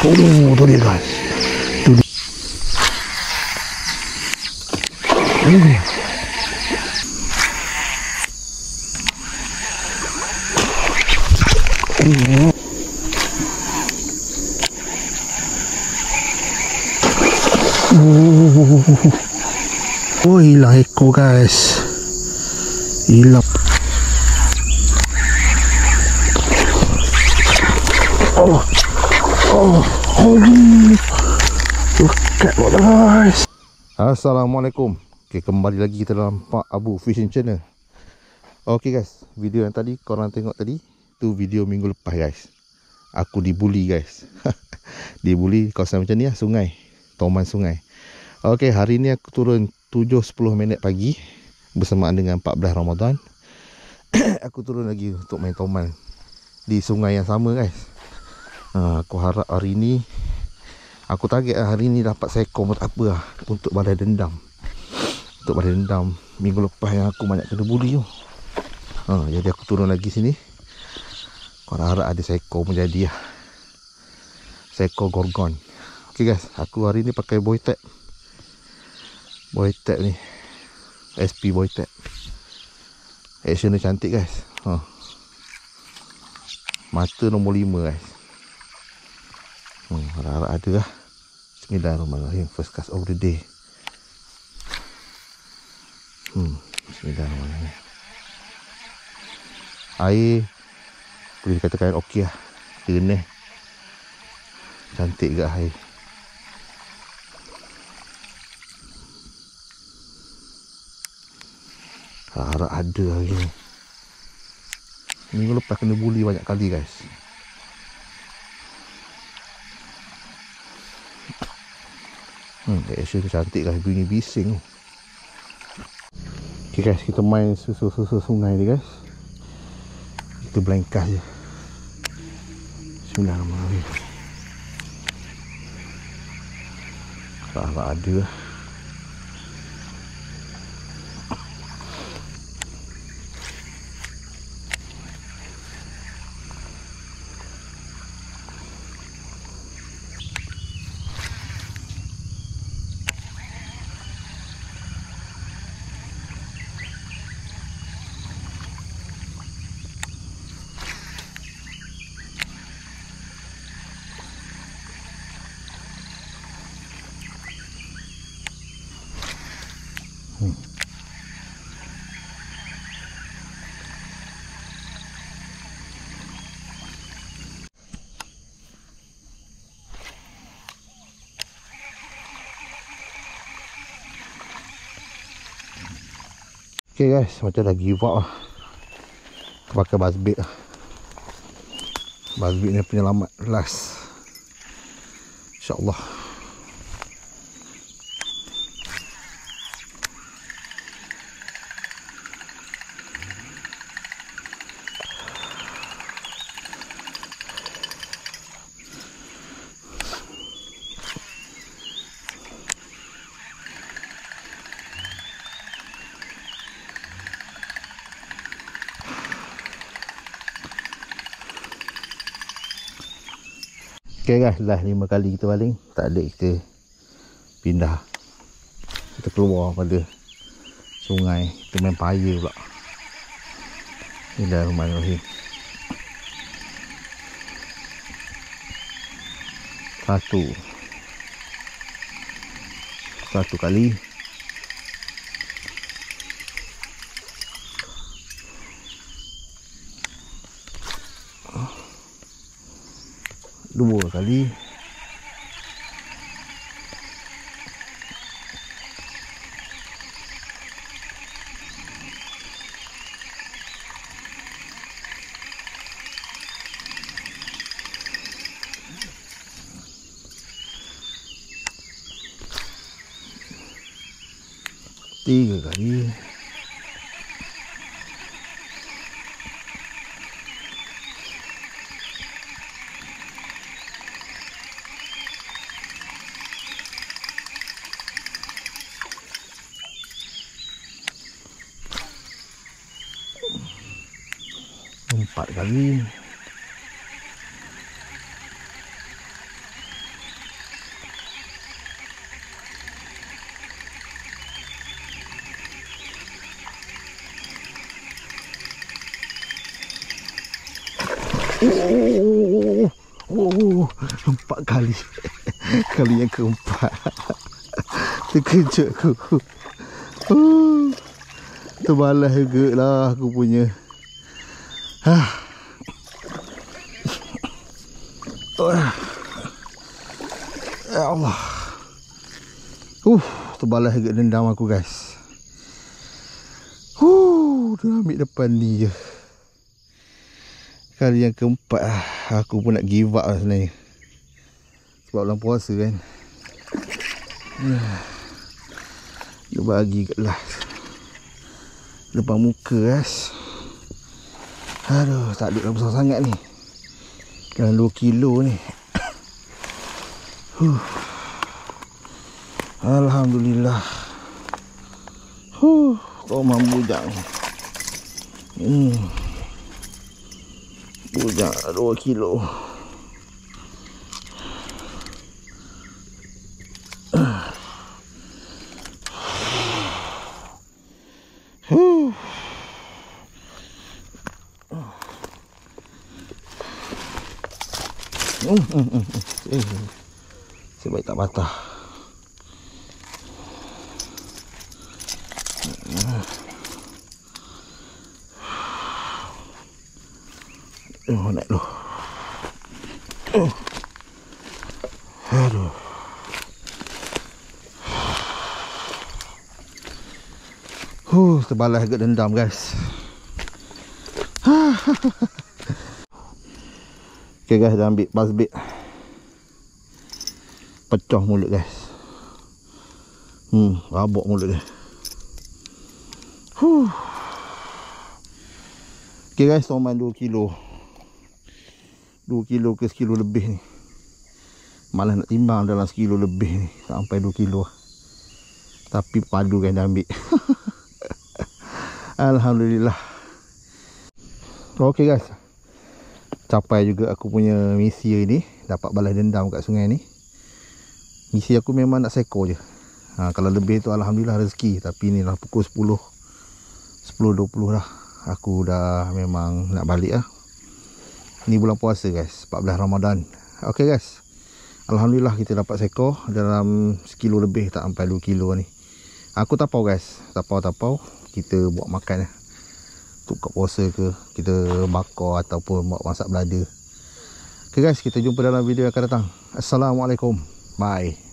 Oh, tu dia guys. Tu dia. Oh, hilang ekor guys. Hilang. Dekat guys. Assalamualaikum. Okay, kembali lagi kita dalam Pak Abu Fishing Channel. Okay guys, video yang tadi korang tengok tadi, tu video minggu lepas guys. Aku dibuli guys. Dibuli kawasan macam ni lah, sungai, Toman sungai. Okay, hari ni aku turun 7.10 minit pagi bersamaan dengan 14 Ramadan. Aku turun lagi untuk main toman di sungai yang sama guys. Aku harap hari ni, aku target hari ni dapat seekor pun tak apa lah, untuk balas dendam. Untuk balas dendam minggu lepas yang aku banyak kena buli tu. Jadi aku turun lagi sini. Korang harap ada seekor pun jadi lah, seekor gorgon. Okay guys, aku hari ni pakai Boytech. Boytech ni SP Boytech. Action dia cantik guys. Mata nombor 5 guys. Harap-harap ada lah. Bismillahirrahmanirrahim. First cast of the day. Bismillahirrahmanirrahim. Air boleh dikatakan okey lah, jernih, cantik juga air. Harap ada lagi. Minggu lepas kena buli banyak kali guys. Action cantik guys, bunyi bising. Okay guys, kita main susu sungai ni guys. Kita belengkas je. Bismillahirrahmanirrahim. Harap ada lah. Okay guys, macam dah give up lah. Aku pakai buzzbait lah. Buzzbait ni penyelamat last, InsyaAllah. Okay guys, dah 5 kali kita baling, tak ada, kita pindah. Kita keluar pada sungai, kita main paya pula. Bismillahirrahmanirrahim. Satu kali. Dua kali. Tiga kali. Empat kali. 4 kali. Kali yang keempat. Terkejut aku. Terbalas juga lah aku punya. Ya Allah. Terbalas juga dendam aku guys. Dia ambil depan ni je. Kali yang keempat aku pun nak give up lah sebenarnya. Sebab bulan puasa kan. Dia bagi kat lah depan muka guys. Aduh, tak ada besar sangat ni. Dalam 2 kilo ni. Alhamdulillah. Kau mampu bujang. Bujang 2 kilo. Sebaik tak patah. Naik dulu. Aduh. Terbalas agak dendam guys. Okay guys, dah ambil buzzbait. Pecah mulut guys. Rabak mulut dia. Okay guys, toman 2 kilo. 2 kilo ke 1 kilo lebih ni. Malah nak timbang dalam 1 kilo lebih ni. Sampai 2 kilo. Tapi padu kan dah ambil. Alhamdulillah. Okay guys, capai juga aku punya misi ni. Dapat balas dendam kat sungai ni. Misi aku memang nak seko je. Kalau lebih tu alhamdulillah rezeki. Tapi ni lah pukul 10:20 dah. Aku dah memang nak balik lah. Ni bulan puasa guys, 14 Ramadan. Okay guys, alhamdulillah kita dapat seko dalam 1 kilo lebih, tak sampai 2 kilo ni. Aku tapau guys, tapau kita buat makan lah. Untuk kat puasa ke, kita bakar ataupun buat masak belada. Okay guys, kita jumpa dalam video yang akan datang. Assalamualaikum. Bye.